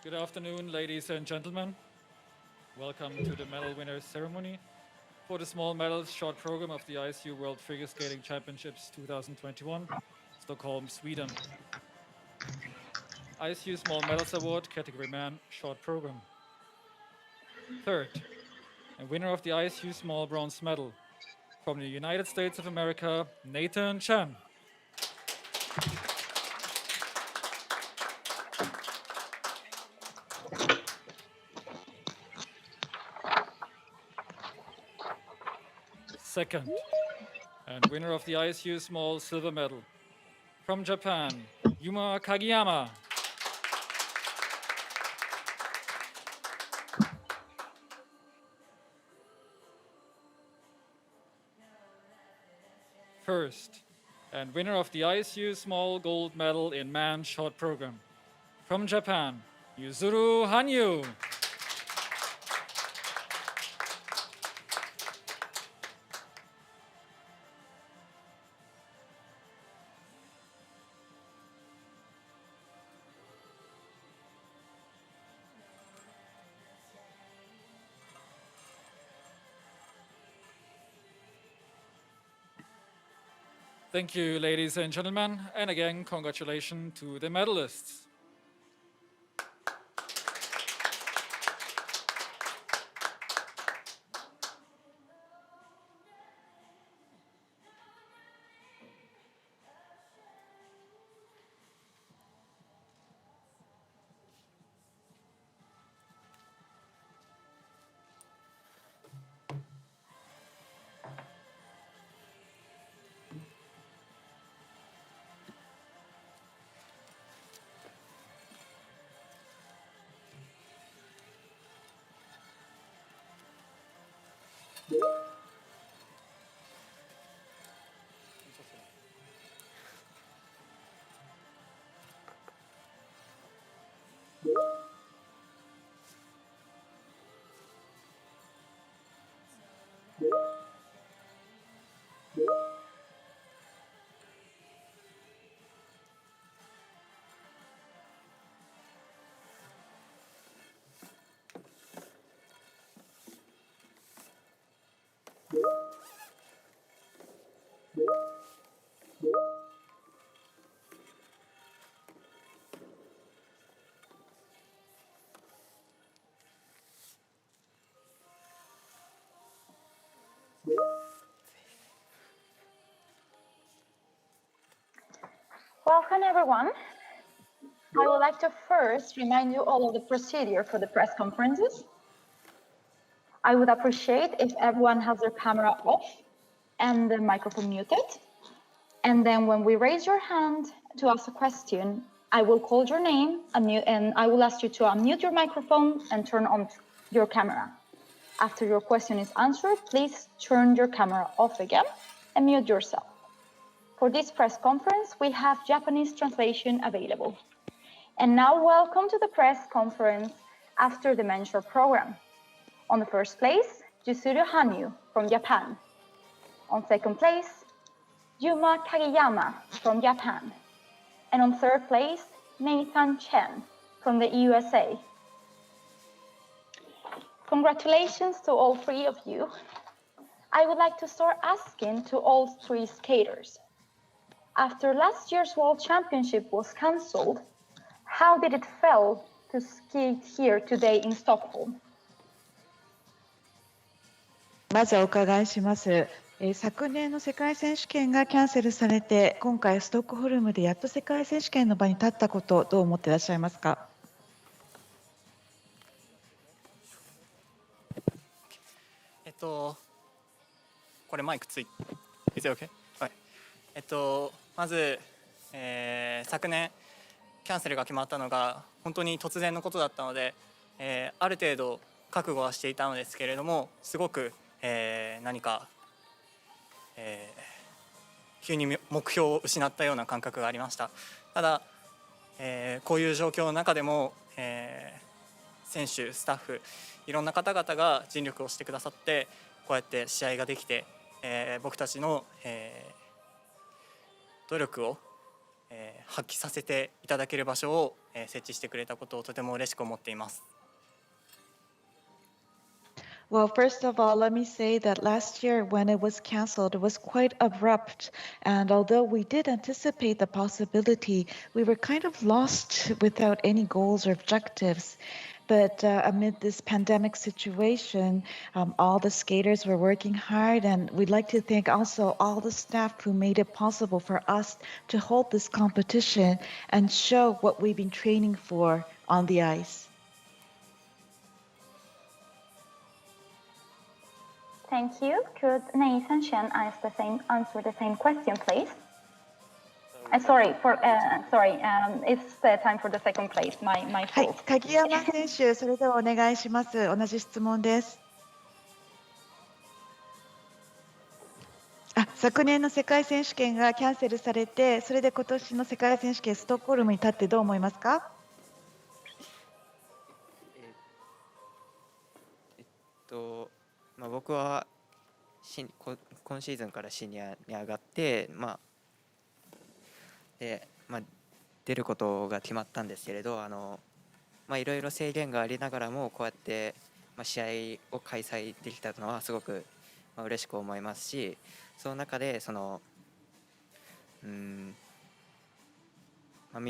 Good afternoon, ladies and gentlemen. Welcome to the medal winners ceremony for the small medals short program of the ISU World Figure Skating Championships 2021, Stockholm, Sweden. ISU Small Medals Award, category man, short program. Third, and winner of the ISU Small Bronze Medal from the United States of America, Nathan Chen. Second, and winner of the ISU Small Silver Medal from Japan, Yuma Kagiyama. First, and winner of the ISU Small Gold Medal in Man Short Program from Japan, Yuzuru Hanyu. Thank you, ladies and gentlemen, and again, congratulations to the medalists. Welcome, everyone. I would like to first remind you all of the procedure for the press conferences. I would appreciate if everyone has their camera off and the microphone muted. And then when we raise your hand to ask a question, I will call your name and I will ask you to unmute your microphone and turn on your camera. After your question is answered, please turn your camera off again and mute yourself. For this press conference, we have Japanese translation available. And now welcome to the press conference after the mentioned program. On the first place, Yuzuru Hanyu from Japan. On second place, Yuma Kagiyama from Japan. And on third place, Nathan Chen from the USA. Congratulations to all three of you. I would like to start asking to all three skaters. After last year's World Championship was cancelled, how did it feel to skate here today in Stockholm? まずお伺いします。昨年の世界選手権がキャンセルされて、今回ストックホルムでやっと世界選手権の場に立ったこと、どう思っていらっしゃいますか？これマイクついて、Is it okay? はい。まず、昨年キャンセルが決まったのが本当に突然のことだったので、ある程度覚悟はしていたのですけれども、すごく、何か、急に目標を失ったような感覚がありました。ただ、こういう状況の中でも、選手、スタッフ、いろんな方々が尽力をしてくださって、こうやって試合ができて、僕たちの、努力を、発揮させていただける場所を、設置してくれたことをとても嬉しく思っています。Well, first of all, let me say that last year when it was canceled, it was quite abrupt. And although we did anticipate the possibility, we were kind of lost without any goals or objectives. But amid this pandemic situation, all the skaters were working hard, and we'd like to thank also all the staff who made it possible for us to hold this competition and show what we've been training for on the ice. Thank you. Could Nathan Chen answer the same question, please? Sorry, it's time for the second place. My はい fault.、鍵山選手、それではお願いします。同じ質問です。昨年の世界選手権がキャンセルされて、それで今年の世界選手権ストックホルムに立ってどう思いますか？僕は今シーズンからシニアに上がって、出ることが決まったんですけれど、いろいろ制限がありながらもこうやって、試合を開催できたのはすごく、嬉しく思いますし、その中でみ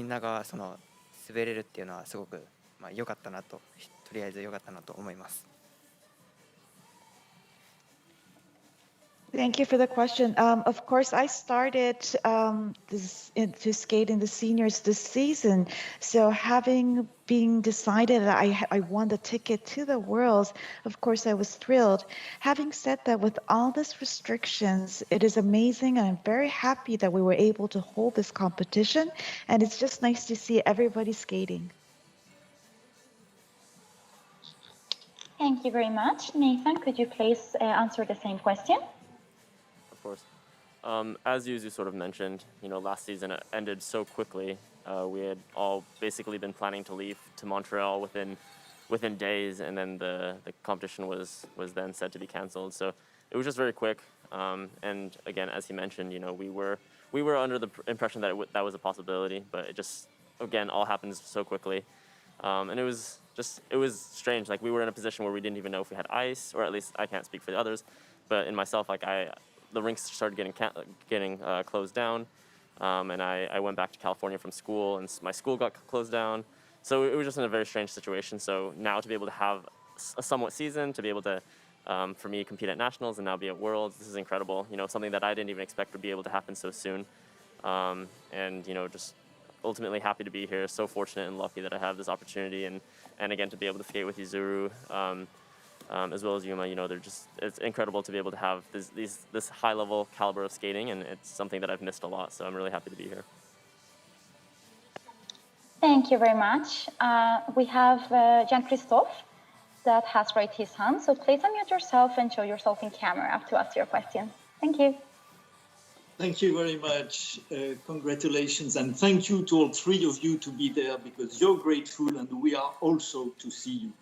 んなが滑れるっていうのはすごく、良かったなと、とりあえず良かったなと思います。Thank you for the question. Of course, I started to skate in the seniors this season. So having been decided that I won the ticket to the Worlds, of course, I was thrilled. Having said that, with all these restrictions, it is amazing. And I'm very happy that we were able to hold this competition. And it's just nice to see everybody skating. Thank you very much. Nathan, could you please answer the same question? Of course. As Yuzu sort of mentioned, last season it ended so quickly. We had all basically been planning to leave to Montreal within days, and then the competition was then said to be canceled. So it was just very quick. And again, as he mentioned, we were under the impression that that was a possibility, but it just again all happens so quickly. And it was strange. Like, we were in a position where we didn't even know if we had ice, or at least I can't speak for the others, but in myself, the rinks started getting closed down, and I went back to California from school, and my school got closed down. So it was just in a very strange situation. So now to be able to have a somewhat season, to be able to, for me, compete at nationals and now be at Worlds, this is incredible. Something that I didn't even expect would be able to happen so soon. And just ultimately happy to be here. So fortunate and lucky that I have this opportunity, and again to be able to skate with Yuzuru. As well as Yuma, it's incredible to be able to have this high level caliber of skating, and it's something that I've missed a lot. So I'm really happy to be here. Thank you very much. We have Jean-Christophe that has raised his hand. So please unmute yourself and show yourself in camera to ask your question. Thank you. Thank you very much. Congratulations, and thank you to all three of you to be there, because you're grateful and we are also to see you.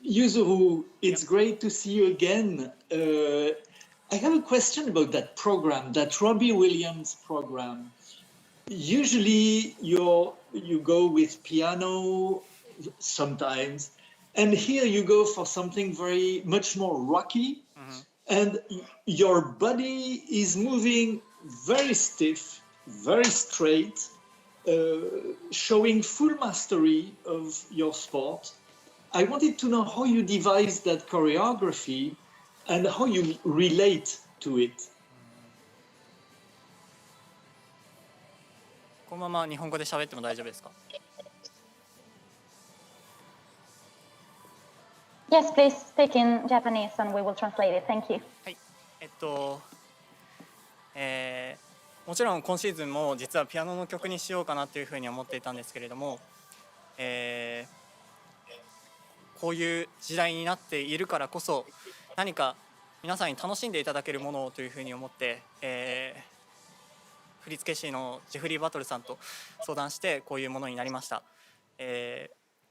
Yuzuru, it's great to see you again. I have a question about that program, that Robbie Williams program. Usually you go with piano sometimes, and here you go for something very much more rocky, and your body is moving very stiff, very straight, showing full mastery of your sport. I wanted to know how you devised that choreography and how you relate to it. このまま日本語で喋っても大丈夫ですか？ Yes, please speak in Japanese and we will translate it. Thank you. はい。もちろん今シーズンも実はピアノの曲にしようかなというふうに思っていたんですけれども、こういう時代になっているからこそ何か皆さんに楽しんでいただけるものをというふうに思って、振付師のジェフリー・バトルさんと相談してこういうものになりました。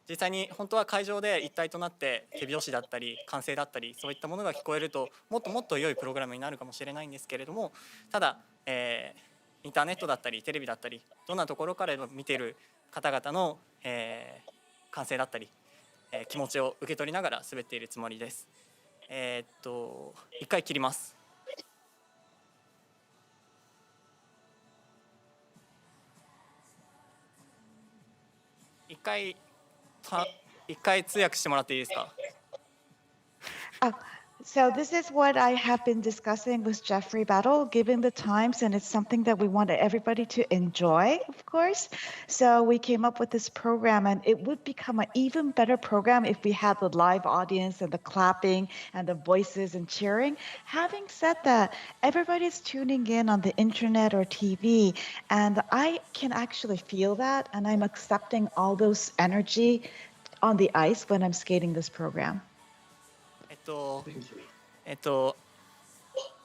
実際に本当は会場で一体となって手拍子だったり歓声だったりそういったものが聞こえるともっともっと良いプログラムになるかもしれないんですけれども、ただ、インターネットだったりテレビだったりどんなところから見ている方々の、歓声だったり、気持ちを受け取りながら滑っているつもりです。一回切ります。一回通訳してもらっていいですか？ Oh, so this is what I have been discussing with Jeffrey Battle, given the times, and it's something that we wanted everybody to enjoy, of course. So we came up with this program, and it would become an even better program if we had the live audience and the clapping and the voices and cheering. Having said that, everybody's tuning in on the internet or TV, and I can actually feel that, and I'm accepting all those energy on the ice when I'm skating this program.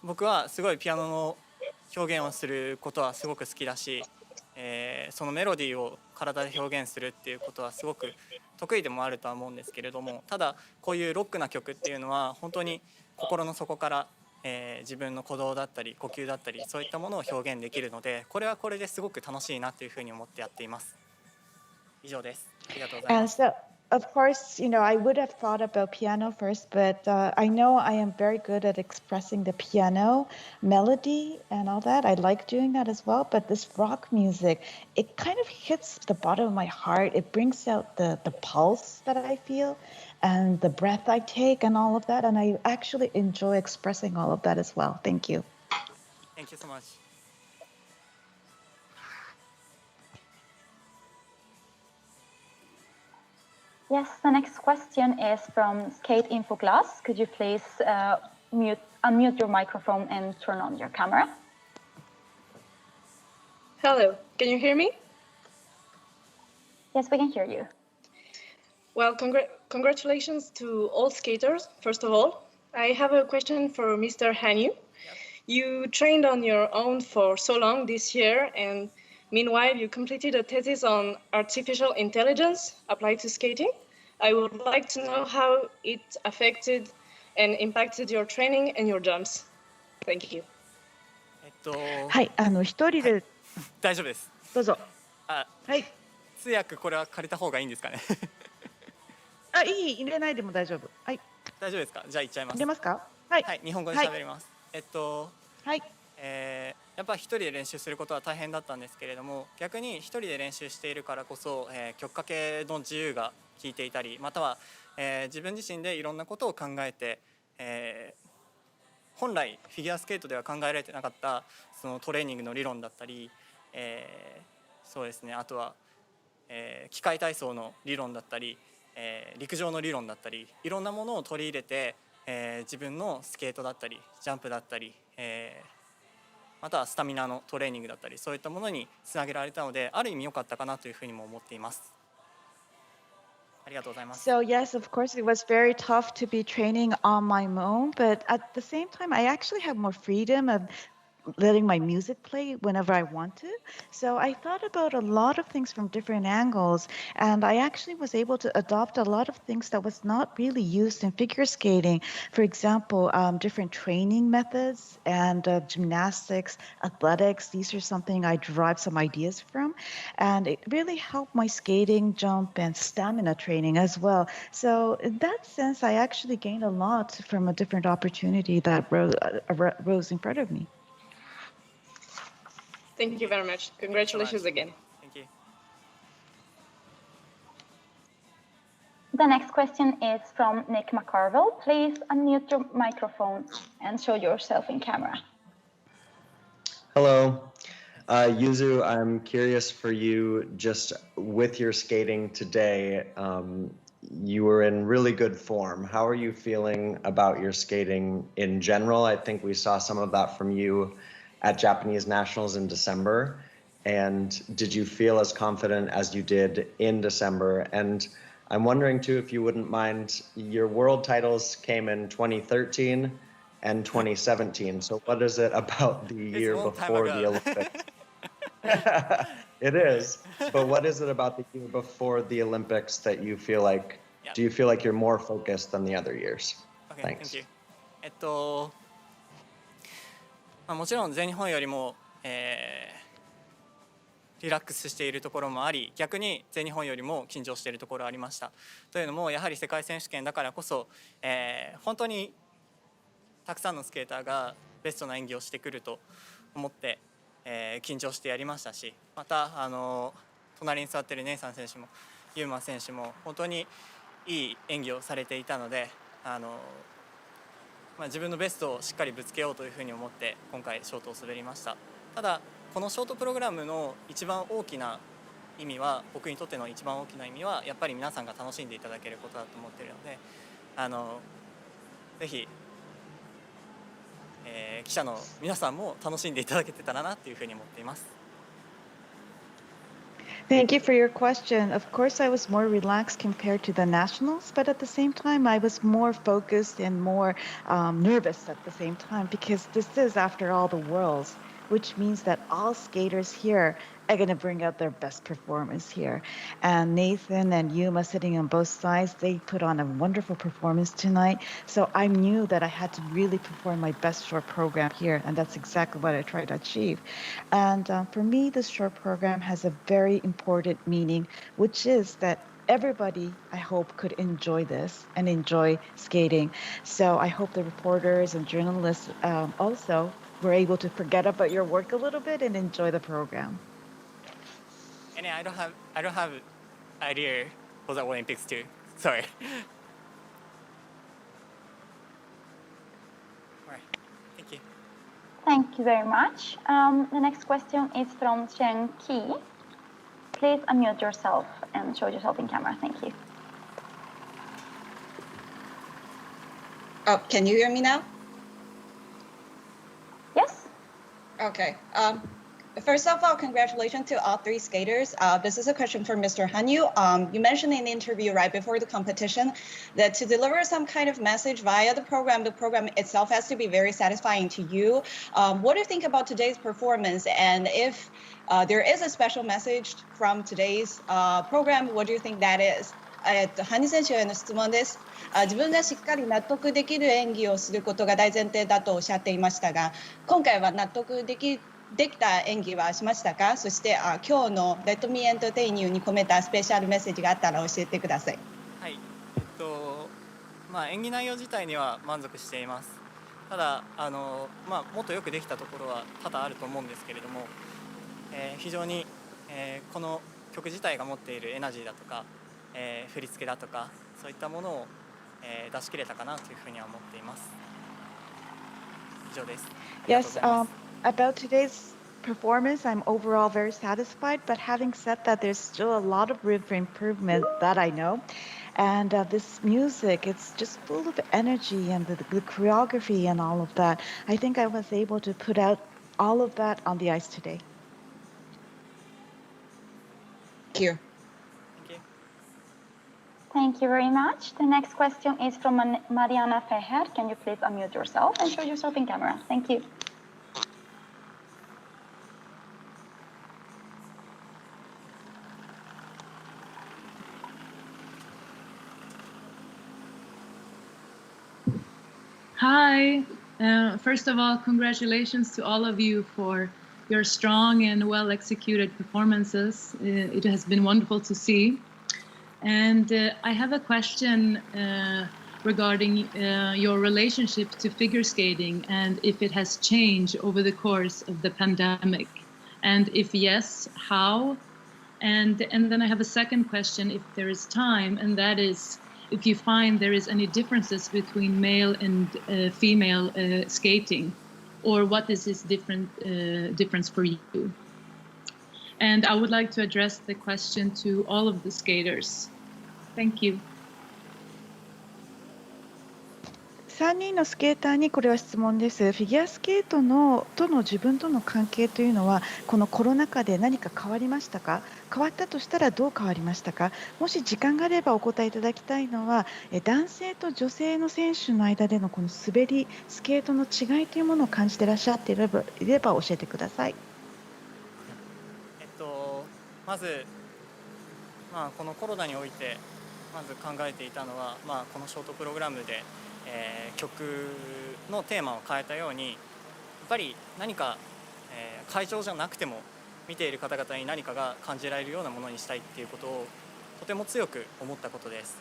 僕はすごいピアノの表現をすることはすごく好きだし、そのメロディーを体で表現するっていうことはすごく得意でもあるとは思うんですけれども、ただこういうロックな曲っていうのは本当に心の底から、自分の鼓動だったり呼吸だったりそういったものを表現できるので、これはこれですごく楽しいなというふうに思ってやっています。以上です。ありがとうございます。Of course, I would have thought about piano first, but I know I am very good at expressing the piano melody and all that. I like doing that as well, but this rock music, it kind of hits the bottom of my heart. It brings out the pulse that I feel and the breath I take and all of that, and I actually enjoy expressing all of that as well. Thank you. Thank you so much. Yes, the next question is from Skate Info Class. Could you please unmute your microphone and turn on your camera? Hello, can you hear me? Yes, we can hear you. Well, congratulations to all skaters, first of all. I have a question for Mr. Hanyu. Yep. You trained on your own for so long this year, and meanwhile, you completed a thesis on artificial intelligence applied to skating. I would like to know how it affected and impacted your training and your jumps. Thank you. はい、一人で、大丈夫です。どうぞ。はい。通訳これは借りた方がいいんですかね？入れないでも大丈夫。はい。大丈夫ですか？じゃあ行っちゃいます。入れますか？はい。はい、日本語で喋ります。はい。やっぱ一人で練習することは大変だったんですけれども、逆に一人で練習しているからこそ、曲かけの自由が効いていたり、または、自分自身でいろんなことを考えて、本来フィギュアスケートでは考えられてなかったそのトレーニングの理論だったり、そうですね、あとは、機械体操の理論だったり、陸上の理論だったり、いろんなものを取り入れて、自分のスケートだったりジャンプだったり、またはスタミナのトレーニングだったりそういったものにつなげられたので、ある意味良かったかなというふうにも思っています。ありがとうございます。So yes, of course, it was very tough to be training on my own, but at the same time, I actually have more freedom of letting my music play whenever I want to. So I thought about a lot of things from different angles, and I actually was able to adopt a lot of things that was not really used in figure skating. For example, different training methods and gymnastics, athletics. These are something I derived some ideas from, and it really helped my skating, jump, and stamina training as well. So in that sense, I actually gained a lot from a different opportunity that rose in front of me. Thank you very much. Congratulations again. Thank you. The next question is from Nick McCarville. Please unmute your microphone and show yourself in camera. Hello. Yuzu, I'm curious for you, just with your skating today, you were in really good form. How are you feeling about your skating in general? I think we saw some of that from you at Japanese Nationals in December. And did you feel as confident as you did in December? And I'm wondering too, if you wouldn't mind, your world titles came in 2013 and 2017. So what is it about the year before the Olympics? It is. But what is it about the year before the Olympics that you feel like, do you feel like you're more focused than the other years? Okay, Thanks. Thank you. もちろん全日本よりも、リラックスしているところもあり、逆に全日本よりも緊張しているところありました。というのもやはり世界選手権だからこそ、本当にたくさんのスケーターがベストな演技をしてくると思って、緊張してやりましたし、また隣に座っているネイサン選手もユーマ選手も本当にいい演技をされていたので、自分のベストをしっかりぶつけようというふうに思って今回ショートを滑りました。ただこのショートプログラムの一番大きな意味は、僕にとっての一番大きな意味はやっぱり皆さんが楽しんでいただけることだと思っているので、ぜひ、記者の皆さんも楽しんでいただけてたらなというふうに思っています。Thank you for your question. Of course, I was more relaxed compared to the nationals, but at the same time, I was more focused and more nervous at the same time because this is, after all, the Worlds, which means that all skaters here are going to bring out their best performance here. And Nathan and Yuma sitting on both sides, they put on a wonderful performance tonight. So I knew that I had to really perform my best short program here, and that's exactly what I tried to achieve. And for me, this short program has a very important meaning, which is that everybody, I hope, could enjoy this and enjoy skating. So I hope the reporters and journalists also were able to forget about your work a little bit and enjoy the program. And I don't have idea for the Olympics too. Sorry. All right. Thank you. Thank you very much. The next question is from Chen. Please unmute yourself and show yourself in camera. Thank you. Oh, can you hear me now? Yes. Okay. First of all, congratulations to all three skaters. This is a question for Mr. Hanyu. You mentioned in the interview right before the competition that to deliver some kind of message via the program itself has to be very satisfying to you. What do you think about today's performance? And if there is a special message from today's program, what do you think that is? 羽生選手への質問です。自分がしっかり納得できる演技をすることが大前提だとおっしゃっていましたが、今回は納得できた演技はしましたか？そして今日の Let Me Entertain You に込めたスペシャルメッセージがあったら教えてください。はい。演技内容自体には満足しています。ただもっとよくできたところは多々あると思うんですけれども、非常に、この曲自体が持っているエナジーだとか、振り付けだとかそういったものを、出し切れたかなというふうには思っています。以上です。Yes, about today's performance, I'm overall very satisfied, but having said that, there's still a lot of room for improvement that I know. And this music, it's just full of energy and the choreography and all of that. I think I was able to put out all of that on the ice today. Thank you. Thank you very much. The next question is from Mariana Feher. Can you please unmute yourself and show yourself in camera? Thank you. Hi. First of all, congratulations to all of you for your strong and well-executed performances. It has been wonderful to see. And I have a question regarding your relationship to figure skating and if it has changed over the course of the pandemic. And if yes, how? And then I have a second question if there is time, and that is if you find there is any differences between male and female skating, or what is this difference for you? And I would like to address the question to all of the skaters. Thank you. 3人のスケーターにこれは質問です。フィギュアスケートとの自分との関係というのはこのコロナ禍で何か変わりましたか？変わったとしたらどう変わりましたか？もし時間があればお答えいただきたいのは男性と女性の選手の間でのこの滑りスケートの違いというものを感じていらっしゃっていれば教えてください。まず、このコロナにおいてまず考えていたのは、このショートプログラムで、曲のテーマを変えたようにやっぱり何か、会場じゃなくても見ている方々に何かが感じられるようなものにしたいっていうことをとても強く思ったことです。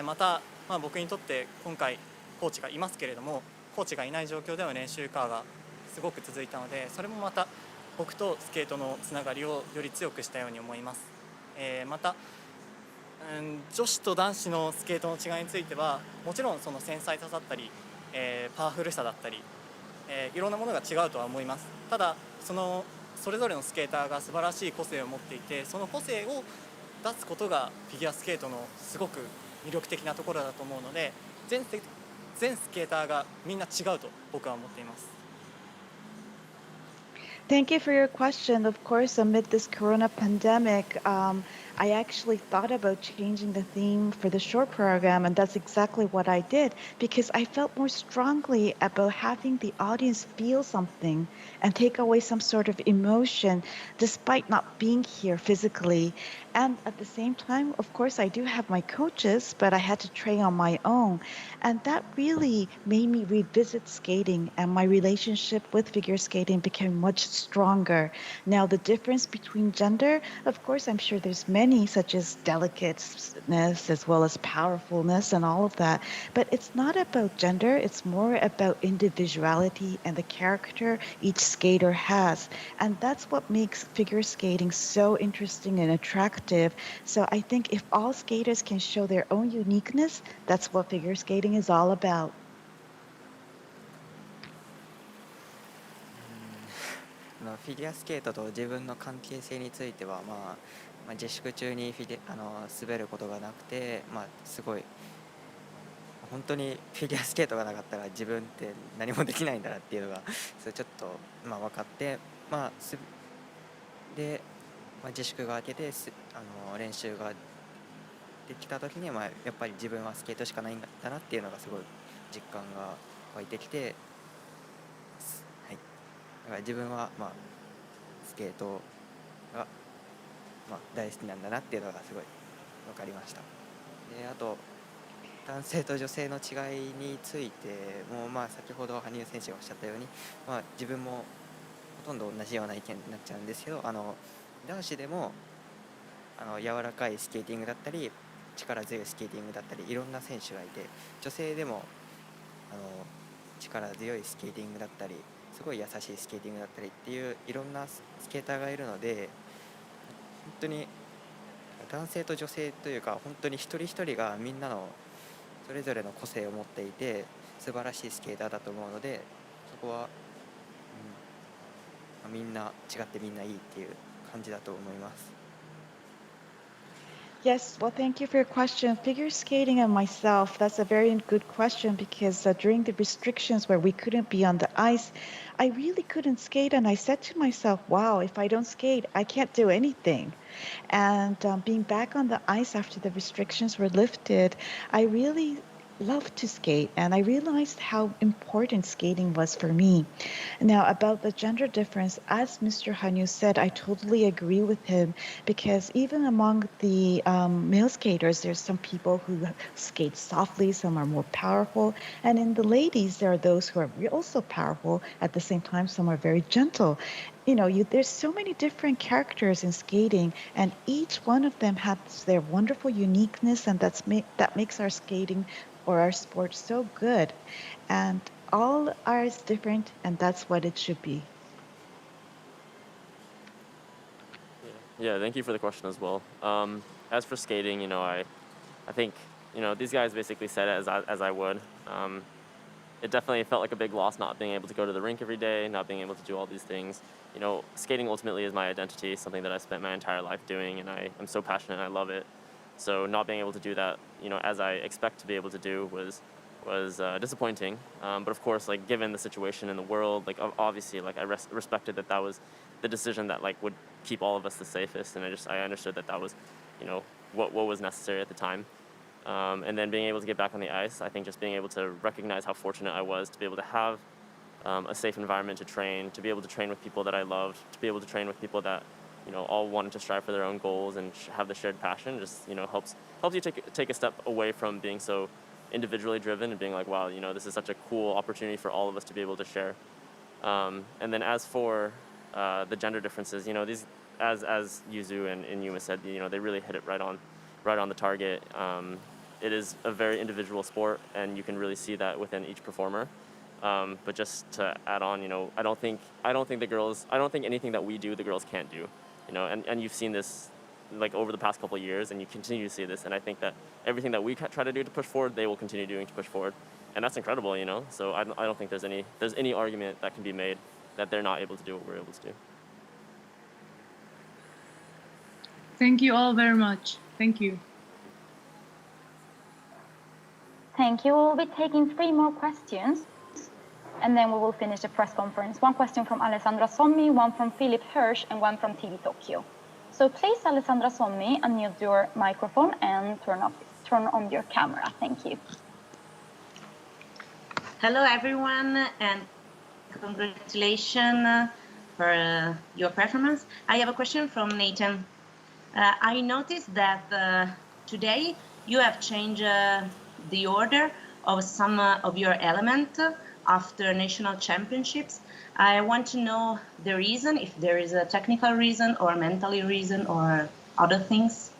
また、僕にとって今回コーチがいますけれども、コーチがいない状況での練習カーがすごく続いたので、それもまた僕とスケートのつながりをより強くしたように思います。また、女子と男子のスケートの違いについてはもちろんその繊細さだったり、パワフルさだったり、いろんなものが違うとは思います。ただそれぞれのスケーターが素晴らしい個性を持っていて、その個性を出すことがフィギュアスケートのすごく魅力的なところだと思うので、全スケーターがみんな違うと僕は思っています。Thank you for your question. Of course, amid this corona pandemic, I actually thought about changing the theme for the short program, and that's exactly what I did because I felt more strongly about having the audience feel something and take away some sort of emotion despite not being here physically. And at the same time, of course, I do have my coaches, but I had to train on my own. And that really made me revisit skating, and my relationship with figure skating became much stronger. Now, the difference between gender, of course, I'm sure there's many, such as delicateness as well as powerfulness and all of that. But it's not about gender, it's more about individuality and the character each skater has. And that's what makes figure skating so interesting and attractive. So I think if all skaters can show their own uniqueness, that's what figure skating is all about. フィギュアスケートと自分の関係性については、自粛中に滑ることがなくて、すごい本当にフィギュアスケートがなかったら自分って何もできないんだなっていうのがそれちょっと、分かって、で、自粛が明けて練習ができた時に、やっぱり自分はスケートしかないんだなっていうのがすごい実感が湧いてきて、はい、だから自分は、スケートが、大好きなんだなっていうのがすごい分かりました。で、あと男性と女性の違いについても、先ほど羽生選手がおっしゃったように、自分もほとんど同じような意見になっちゃうんですけど、男子でも柔らかいスケーティングだったり力強いスケーティングだったりいろんな選手がいて、女性でも力強いスケーティングだったりすごい優しいスケーティングだったりっていういろんなスケーターがいるので、本当に男性と女性というか本当に一人一人がみんなのそれぞれの個性を持っていて素晴らしいスケーターだと思うので、そこは、みんな違ってみんないいっていう感じだと思います。Yes, well, thank you for your question. Figure skating and myself, that's a very good question because during the restrictions where we couldn't be on the ice, I really couldn't skate. And I said to myself, wow, if I don't skate, I can't do anything. And being back on the ice after the restrictions were lifted, I really loved to skate. And I realized how important skating was for me. Now, about the gender difference, as Mr. Hanyu said, I totally agree with him because even among the male skaters, there's some people who skate softly, some are more powerful. And in the ladies, there are those who are also powerful. At the same time, some are very gentle. You know, there's so many different characters in skating, and each one of them has their wonderful uniqueness, and that makes our skating or our sport so good. And all are different, and that's what it should be. Yeah, thank you for the question as well. As for skating, I think, these guys basically said it as I would. It definitely felt like a big loss not being able to go to the rink every day, not being able to do all these things. Skating ultimately is my identity, something that I spent my entire life doing, and I'm so passionate and I love it. So not being able to do that, as I expect to be able to do was disappointing. But of course, given the situation in the world, obviously, I respected that was the decision that would keep all of us the safest, and I understood that was, what was necessary at the time. And then being able to get back on the ice, I think just being able to recognize how fortunate I was to be able to have a safe environment to train, to be able to train with people that I loved, to be able to train with people that all wanted to strive for their own goals and have the shared passion. Just helps you take a step away from being so individually driven and being like, wow, this is such a cool opportunity for all of us to be able to share. And then as for the gender differences. You know, these as Yuzu and Yuma said, you know, they really hit it right on the target. It is a very individual sport, and you can really see that within each performer. But just to add on, you know, I don't think anything that we do the girls can't do. You know, and you've seen this like over the past couple of years, and you continue to see this. And I think that everything that we try to do to push forward, they will continue doing to push forward, and that's incredible. You know, so I don't think there's any argument that can be made that they're not able to do what we're able to do. Thank you all very much. Thank you. Thank you. We'll be taking 3 more questions, and then we will finish the press conference. 1 question from Alessandra Sommi, 1 from Philip Hirsch, and 1 from TV Tokyo. So please, Alessandra Sommi, unmute your microphone and turn on your camera. Thank you. Hello, everyone, and congratulations for your performance. I have a question from Nathan. I noticed that today you have changed the order of some of your elements after national championships. I want to know the reason, if there is a technical reason or a mental reason or other things.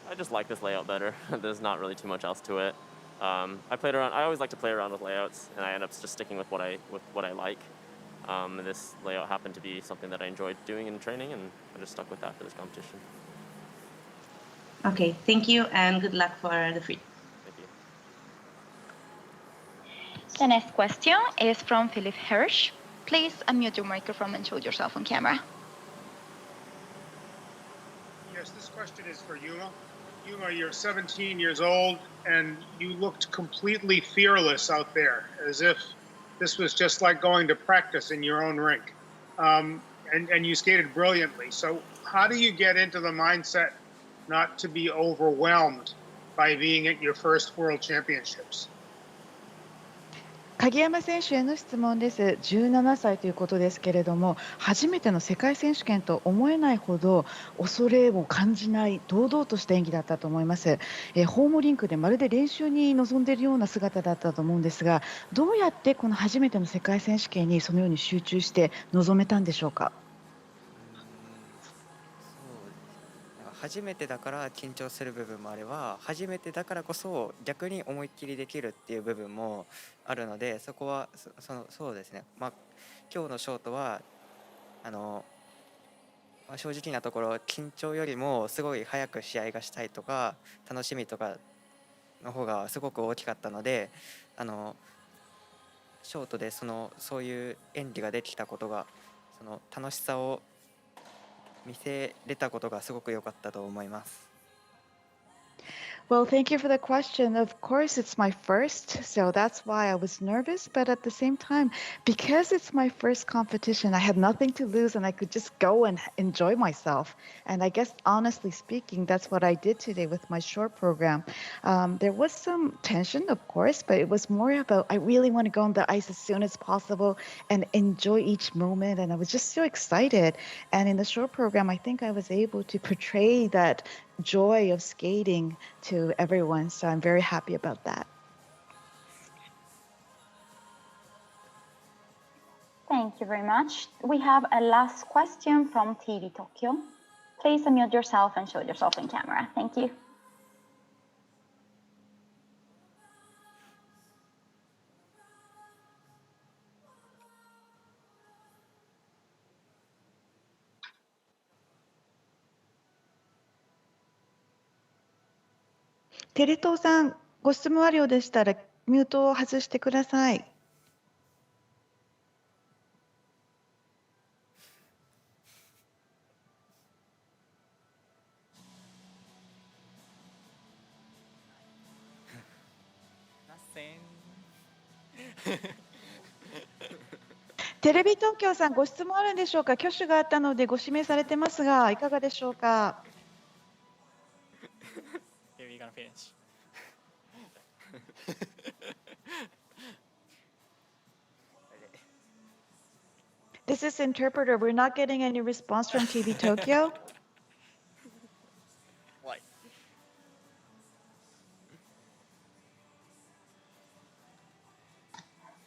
I just like this layout better. There's not really too much else to it. I always like to play around with layouts, and I end up just sticking with what I like. This layout happened to be something that I enjoyed doing in training, and I just stuck with that for this competition. Okay, thank you, and good luck for the free. Thank you. The next question is from Philip Hirsch. Please unmute your microphone and show yourself on camera. Yes, this question is for Yuma. Yuma, you're 17 years old, and you looked completely fearless out there, as if this was just like going to practice in your own rink. And you skated brilliantly. So how do you get into the mindset not to be overwhelmed by being at your first World Championships? 鍵山選手への質問です。17歳ということですけれども、初めての世界選手権と思えないほど恐れを感じない堂々とした演技だったと思います。ホームリンクでまるで練習に臨んでいるような姿だったと思うんですが、どうやってこの初めての世界選手権にそのように集中して臨めたんでしょうか。初めてだから緊張する部分もあれば、初めてだからこそ逆に思いっきりできるっていう部分もあるので、そこはそうですね、今日のショートは正直なところ緊張よりもすごい早く試合がしたいとか楽しみとかの方がすごく大きかったので、ショートでそういう演技ができたことが楽しさを見せれたことがすごく良かったと思います。Well, thank you for the question. Of course, it's my first, so that's why I was nervous. But at the same time, because it's my first competition, I had nothing to lose and I could just go and enjoy myself. And I guess, honestly speaking, that's what I did today with my short program. There was some tension, of course, but it was more about I really want to go on the ice as soon as possible and enjoy each moment. And I was just so excited. And in the short program, I think I was able to portray that joy of skating to everyone, so I'm very happy about that. Thank you very much. We have a last question from TV Tokyo. Please unmute yourself and show yourself in camera. Thank you. Tereto さん、ご質問あるようでしたらミュートを外してください。テレビ東京さん、ご質問あるんでしょうか。挙手があったのでご指名されてますが、いかがでしょうか。This is interpreter. We're not getting any response from TV Tokyo. Why?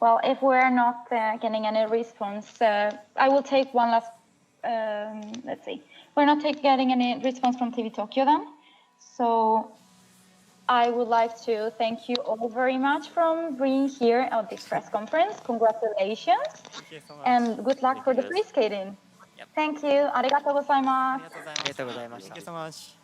Well, if we're not getting any response, I will take one last, let's see. We're not getting any response from TV Tokyo then. So I would like to thank you all very much for being here at this press conference. Congratulations. Thank you so much. And good luck Thank for you, the guys. free skating. Yep. Thank you. ありがとうございます。ありがとうございました。Thank you so much.